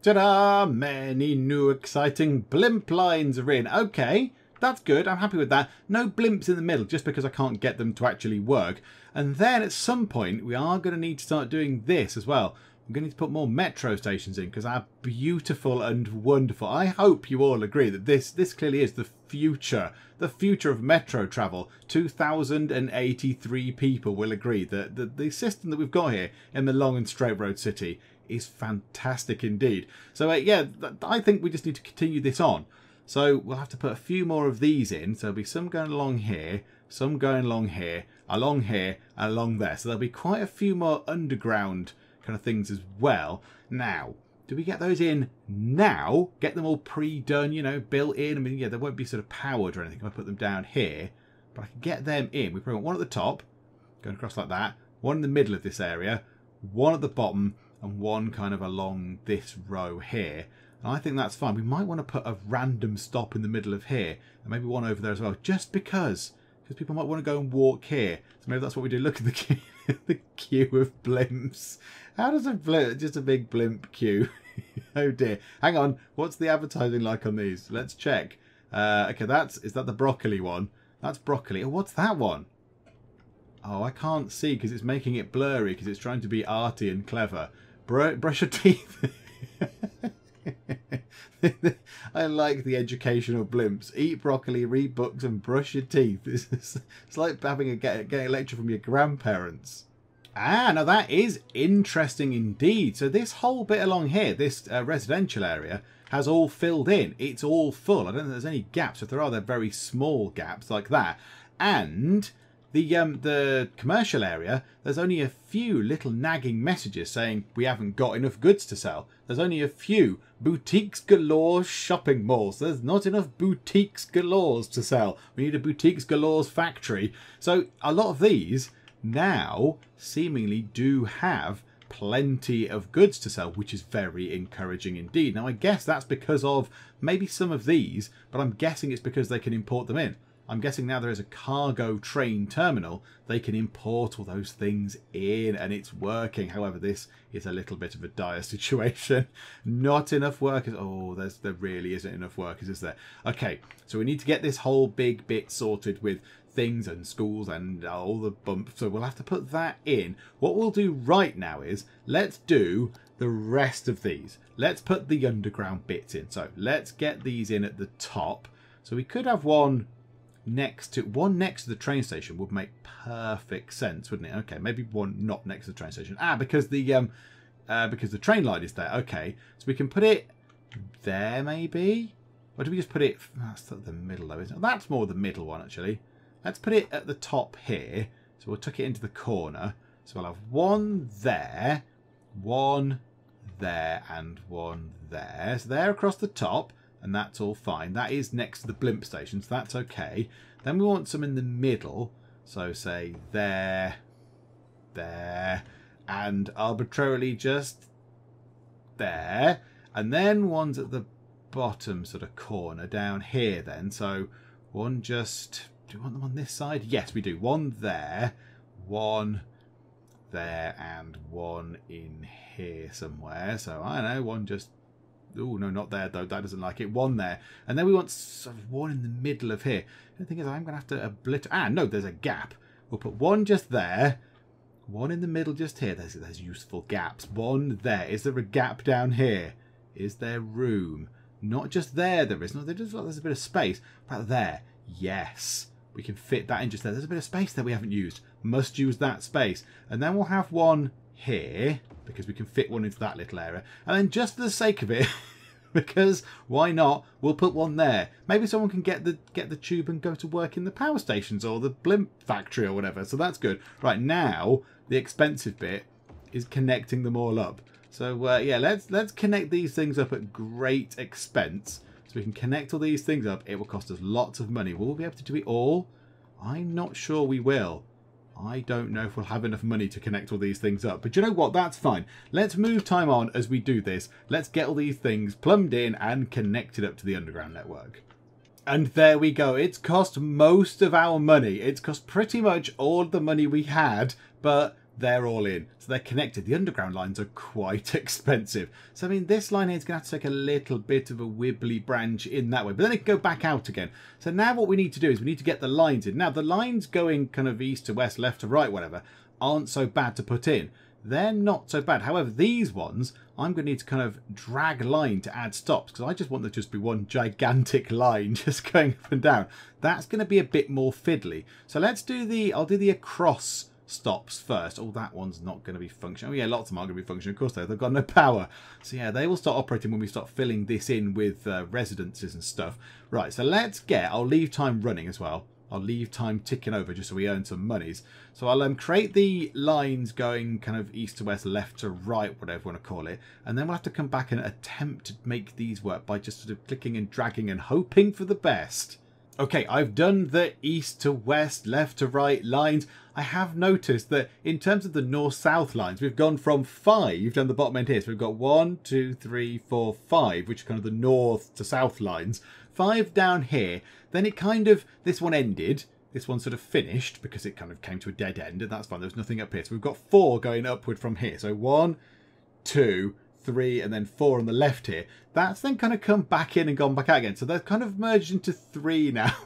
Ta-da! Many new exciting blimp lines are in. Okay, that's good. I'm happy with that. No blimps in the middle, just because I can't get them to actually work. And then at some point, we are going to need to start doing this as well. I'm going to need to put more metro stations in, because they're beautiful and wonderful. I hope you all agree that this clearly is the future of metro travel. 2,083 people will agree that the system that we've got here in the long and straight road city is fantastic indeed. So yeah, I think we just need to continue this on. So we'll have to put a few more of these in. So there'll be some going along here, some going along here, and along there. So there'll be quite a few more underground kind of things as well. Now, do we get those in now? Get them all pre-done, you know, built in? I mean, yeah, they won't be sort of powered or anything if I put them down here, but I can get them in. We probably want one at the top, going across like that, one in the middle of this area, one at the bottom, and one kind of along this row here. And I think that's fine. We might want to put a random stop in the middle of here, and maybe one over there as well, just because people might want to go and walk here. So maybe that's what we do. Look at the queue, the queue of blimps. How does a blimp, just a big blimp queue? Oh dear. Hang on. What's the advertising like on these? Let's check. Okay, is that the broccoli one? That's broccoli. Oh, what's that one? Oh, I can't see because it's making it blurry because it's trying to be arty and clever. Brush your teeth. I like the educational blimps. Eat broccoli, read books, and brush your teeth. It's like having getting a lecture from your grandparents. Ah, now that is interesting indeed. So this whole bit along here, this residential area, has all filled in. It's all full. I don't think there's any gaps. If there are, they're very small gaps like that. And the commercial area, there's only a few little nagging messages saying we haven't got enough goods to sell. There's only a few boutiques galore shopping malls. There's not enough boutiques galores to sell. We need a boutiques galores factory. So a lot of these now seemingly do have plenty of goods to sell, which is very encouraging indeed. Now I guess that's because of maybe some of these, but I'm guessing it's because they can import them in. I'm guessing now there is a cargo train terminal, they can import all those things in, and it's working. However, this is a little bit of a dire situation. Not enough workers. Oh, there really isn't enough workers, is there? Okay, so we need to get this whole big bit sorted with things and schools and all the bumps. So we'll have to put that in. What we'll do right now is let's do the rest of these. Let's put the underground bits in. So let's get these in at the top. So we could have one next to the train station would make perfect sense, wouldn't it? Okay, maybe one not next to the train station. Because the train line is there. Okay, so we can put it there maybe. Or do we just put it? That's the middle though, isn't it? That's more the middle one actually. let's put it at the top here. So we'll tuck it into the corner. So we'll have one there, one there, and one there. So they're across the top, and that's all fine. That is next to the blimp station, so that's okay. Then we want some in the middle. So say there, there, and arbitrarily just there. And then one's at the bottom sort of corner down here then. So one just... Do we want them on this side? Yes, we do. One there, one there, and one in here somewhere. So I don't know, one just... Oh, no, not there, though. That doesn't like it. One there. And then we want sort of one in the middle of here. The thing is, I'm going to have to obliterate... Ah, no, there's a gap. We'll put one just there. One in the middle just here. There's useful gaps. One there. Is there a gap down here? Is there room? Not just there, there is. No, there's a bit of space. About there. Yes. We can fit that in just there. There's a bit of space there we haven't used. Must use that space. And then we'll have one here, because we can fit one into that little area. And then just for the sake of it, because why not, we'll put one there. Maybe someone can get the tube and go to work in the power stations or the blimp factory or whatever. So that's good. Right, now the expensive bit is connecting them all up. So yeah, let's connect these things up at great expense. So we can connect all these things up. It will cost us lots of money. Will we be able to do it all? I'm not sure we will. I don't know if we'll have enough money to connect all these things up. But you know what? That's fine. Let's move time on as we do this. Let's get all these things plumbed in and connected up to the underground network. And there we go. It's cost most of our money. It's cost pretty much all the money we had, but they're all in. So they're connected. The underground lines are quite expensive. So, I mean, this line here is going to have to take a little bit of a wibbly branch in that way. But then it can go back out again. So now what we need to do is we need to get the lines in. Now, the lines going kind of east to west, left to right, whatever, aren't so bad to put in. They're not so bad. However, these ones, I'm going to need to kind of drag line to add stops, because I just want there to just be one gigantic line just going up and down. That's going to be a bit more fiddly. So let's do I'll do the across stops first. Oh, that one's not going to be functional. Oh yeah, lots of them aren't going to be functional. Of course, they've got no power. So yeah, they will start operating when we start filling this in with residences and stuff. Right, so I'll leave time running as well. I'll leave time ticking over just so we earn some monies. So I'll create the lines going kind of east to west, left to right, whatever you want to call it. And then we'll have to come back and attempt to make these work by just sort of clicking and dragging and hoping for the best. Okay, I've done the east to west, left to right lines. I have noticed that in terms of the north-south lines, we've gone from 5 down the bottom end here. So we've got 1, 2, 3, 4, 5, which are kind of the north to south lines. 5 down here. Then it kind of, this one ended. This one sort of finished because it kind of came to a dead end, and that's fine. There was nothing up here. So we've got 4 going upward from here. So 1, 2, 3, and then 4 on the left here. That's then kind of come back in and gone back out again. So they're kind of merged into 3 now.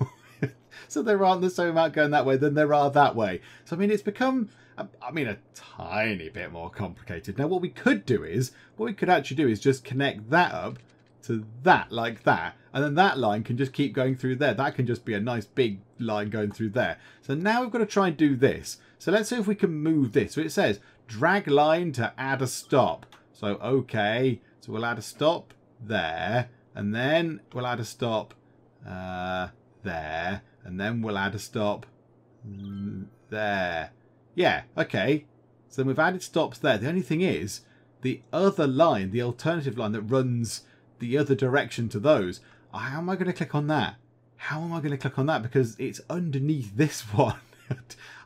So there aren't the same amount going that way than there are that way. So, I mean, it's become, I mean, a tiny bit more complicated. Now, what we could actually do is just connect that up to that, like that. And then that line can just keep going through there. That can just be a nice big line going through there. So now we've got to try and do this. So let's see if we can move this. So it says, drag line to add a stop. So, okay. So we'll add a stop there. And then we'll add a stop there. And then we'll add a stop there. Yeah, okay. So we've added stops there. The only thing is, the other line, the alternative line that runs the other direction to those, how am I going to click on that? How am I going to click on that? Because it's underneath this one.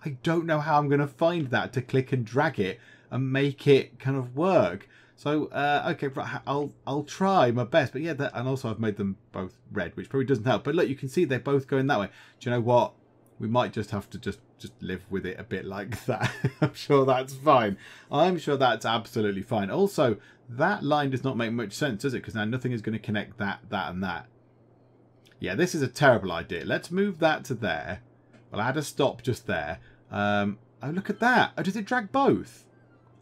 I don't know how I'm going to find that to click and drag it and make it kind of work. So, okay, I'll try my best. But yeah, and also I've made them both red, which probably doesn't help. But look, you can see they're both going that way. Do you know what? We might just have to just live with it a bit like that. I'm sure that's fine. I'm sure that's absolutely fine. Also, that line does not make much sense, does it? Because now nothing is going to connect that, and that. Yeah, this is a terrible idea. Let's move that to there. We'll add a stop just there. Oh, look at that. Oh, does it drag both?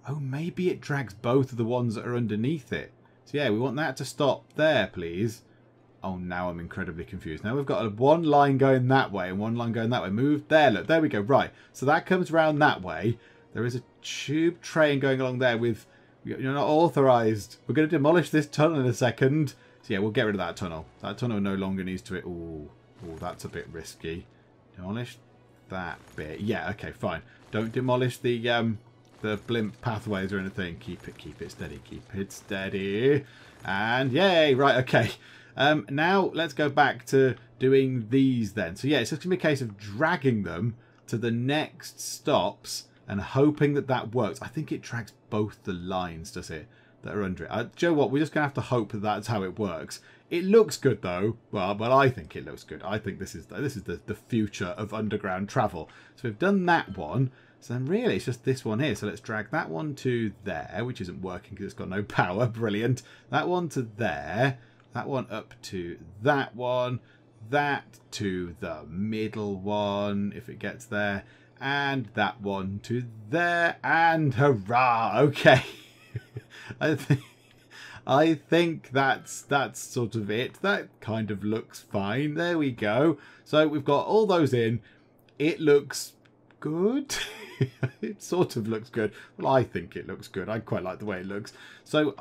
Oh, maybe it drags both of the ones that are underneath it. So yeah, we want that to stop there, please. Oh, now I'm incredibly confused. Now we've got one line going that way and one line going that way. Move there, look, there we go. Right, so that comes around that way. There is a tube train going along there with... You're not authorised. We're going to demolish this tunnel in a second. So yeah, we'll get rid of that tunnel. That tunnel no longer needs to... Ooh, that's a bit risky. Demolished that bit. Yeah, okay, fine. Don't demolish the blimp pathways or anything. Keep it steady. Keep it steady. And yay! Right, okay. Now let's go back to doing these then. So yeah, it's just going to be a case of dragging them to the next stops and hoping that that works. I think it drags both the lines, does it, that are under it. Do you know what? We're just going to have to hope that that's how it works. It looks good though. Well, I think it looks good. I think this is the future of underground travel. So we've done that one. So then really it's just this one here. So let's drag that one to there, which isn't working because it's got no power. Brilliant. That one to there. That one up to that one. That to the middle one, if it gets there. And that one to there. And hurrah! Okay. I think that's sort of it. That kind of looks fine. There we go. So we've got all those in. It looks good. It sort of looks good. Well, I think it looks good. I quite like the way it looks. So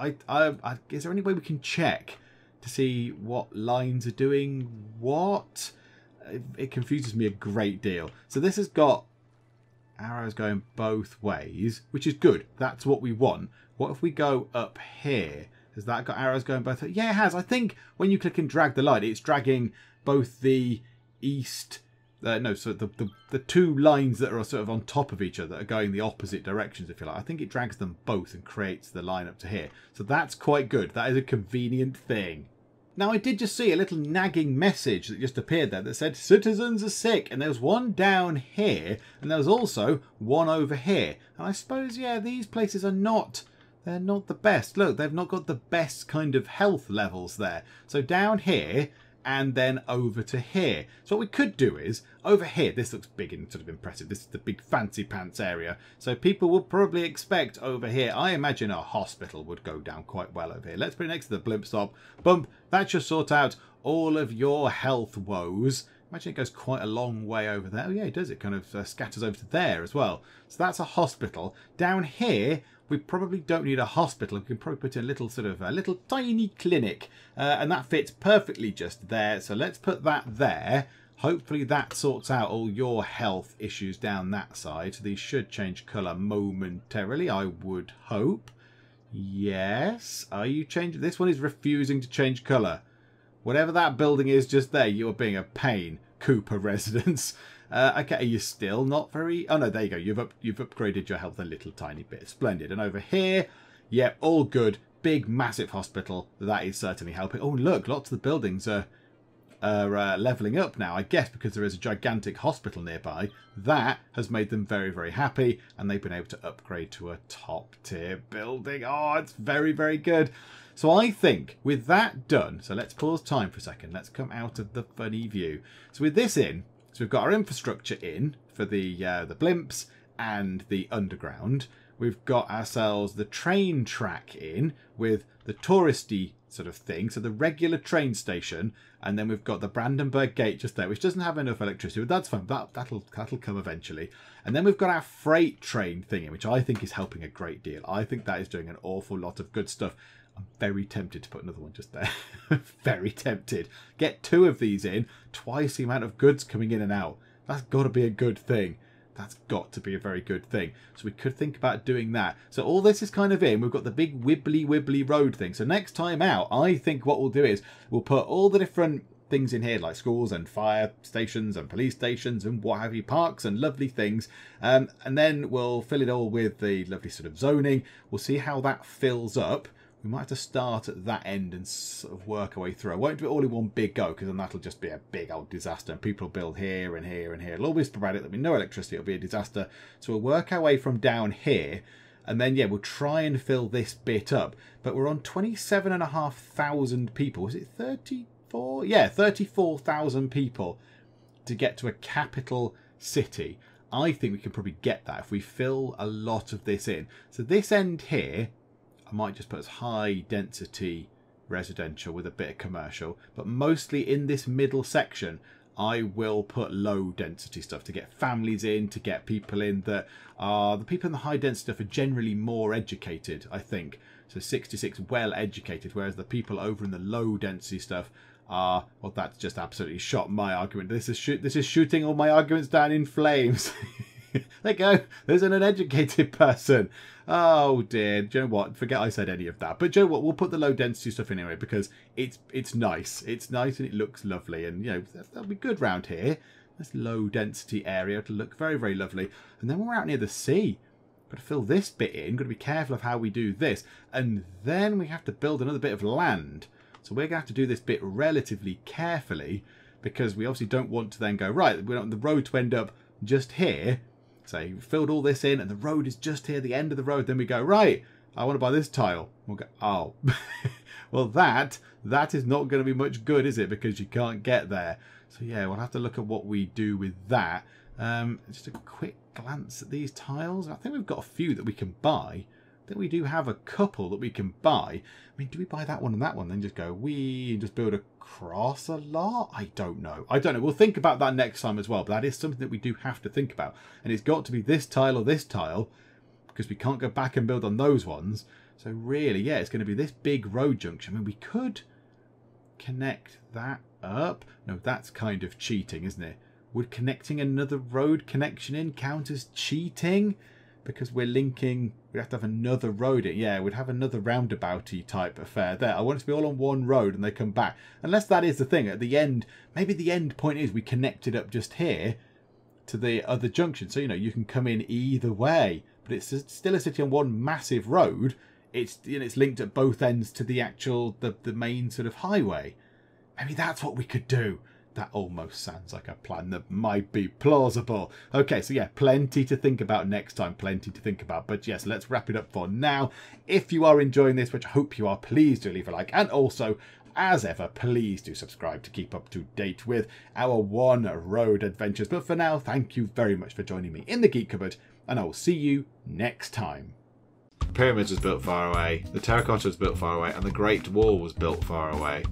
is there any way we can check to see what lines are doing what? It confuses me a great deal. So this has got arrows going both ways, which is good. That's what we want. What if we go up here? Has that got arrows going both ways? Yeah, it has. I think when you click and drag the line, it's dragging both the east... so the two lines that are sort of on top of each other are going the opposite directions, if you like. I think it drags them both and creates the line up to here. So that's quite good. That is a convenient thing. Now, I did just see a little nagging message that just appeared there that said, citizens are sick. And there was one down here, and there was also one over here. And I suppose, yeah, these places are not... They're not the best. Look, they've not got the best kind of health levels there. So down here... and then over to here. So what we could do is, over here, this looks big and sort of impressive. This is the big fancy pants area. So people will probably expect over here, I imagine a hospital would go down quite well over here. Let's put it next to the blimp stop. Bump, that should sort out all of your health woes. Imagine it goes quite a long way over there. Oh yeah, it does. It kind of scatters over to there as well. So that's a hospital. Down here, we probably don't need a hospital. We can probably put in a little sort of a little tiny clinic. And that fits perfectly just there. So let's put that there. Hopefully that sorts out all your health issues down that side. So these should change colour momentarily, I would hope. Yes. Are you changing? This one is refusing to change colour. Whatever that building is just there, you are being a pain, Cooper residents. Okay, are you still not very... Oh, no, there you go. You've upgraded your health a little tiny bit. Splendid. And over here, yep, all good. Big, massive hospital. That is certainly helping. Oh, look, lots of the buildings are levelling up now, I guess, because there is a gigantic hospital nearby. That has made them very, very happy, and they've been able to upgrade to a top-tier building. Oh, it's very, very good. So I think with that done, so let's pause time for a second. Let's come out of the funny view. So with this in, so we've got our infrastructure in for the blimps and the underground. We've got ourselves the train track in with the touristy sort of thing. So the regular train station. And then we've got the Brandenburg Gate just there, which doesn't have enough electricity. But that's fine. That'll come eventually. And then we've got our freight train thingy, which I think is helping a great deal. I think that is doing an awful lot of good stuff. I'm very tempted to put another one just there. Very tempted. Get two of these in. Twice the amount of goods coming in and out. That's got to be a good thing. That's got to be a very good thing. So we could think about doing that. So all this is kind of in. We've got the big wibbly road thing. So next time out, I think what we'll do is we'll put all the different things in here, like schools and fire stations and police stations and what have you, parks and lovely things. And then we'll fill it all with the lovely sort of zoning. We'll see how that fills up. We might have to start at that end and sort of work our way through. I won't do it all in one big go, because then that'll just be a big old disaster. And people will build here and here and here. It'll always provide it. There'll be no electricity. It'll be a disaster. So we'll work our way from down here. And then, yeah, we'll try and fill this bit up. But we're on 27,500 people. Was it 34? Yeah, 34,000 people to get to a capital city. I think we can probably get that if we fill a lot of this in. So this end here, I might just put as high density residential with a bit of commercial, but mostly in this middle section I will put low density stuff to get families in, to get people in that are, the people in the high density stuff are generally more educated, I think. So 66 well educated, whereas the people over in the low density stuff Well, that's just absolutely shot my argument. This is shooting all my arguments down in flames. There you go. There's an uneducated person. Oh dear. Do you know what? Forget I said any of that. But do you know what? We'll put the low density stuff in anyway because it's nice. It's nice and it looks lovely. And, you know, that'll be good round here. This low density area to look very, very lovely. And then we're out near the sea. Got to fill this bit in. Got to be careful of how we do this. And then we have to build another bit of land. So we're going to have to do this bit relatively carefully because we obviously don't want to then go, right, we don't want the road to end up just here. So we filled all this in and the road is just here, the end of the road. Then we go, right, I want to buy this tile. We'll go, oh, well, that is not going to be much good, is it? Because you can't get there. So yeah, we'll have to look at what we do with that. Just a quick glance at these tiles. I think we've got a few that we can buy. I think we do have a couple that we can buy. I mean, do we buy that one and that one? Then just go, and just build across a lot? I don't know. We'll think about that next time as well. But that is something that we do have to think about. And it's got to be this tile or this tile because we can't go back and build on those ones. So really, yeah, it's going to be this big road junction. I mean, we could connect that up. No, that's kind of cheating, isn't it? Would connecting another road connection in count as cheating? Because we're linking, we have to have another road in. Yeah, we'd have another roundabouty type affair there. I want it to be all on one road and they come back. Unless that is the thing. At the end, maybe the end point is we connect it up just here to the other junction. So, you know, you can come in either way. But it's still a city on one massive road. It's linked at both ends to the actual, the main sort of highway. Maybe that's what we could do. That almost sounds like a plan that might be plausible. Okay, so yeah, plenty to think about next time. Plenty to think about. But yes, let's wrap it up for now. If you are enjoying this, which I hope you are, please do leave a like. And also, as ever, please do subscribe to keep up to date with our one road adventures. But for now, thank you very much for joining me in the Geek Cupboard. And I will see you next time. The pyramids was built far away. The terracotta was built far away. And the Great Wall was built far away.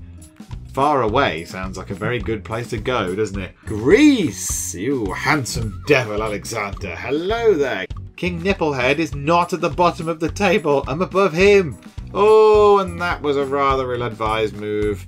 Far away sounds like a very good place to go, doesn't it? Greece! You handsome devil, Alexander. Hello there. King Nipplehead is not at the bottom of the table. I'm above him. Oh, and that was a rather ill-advised move.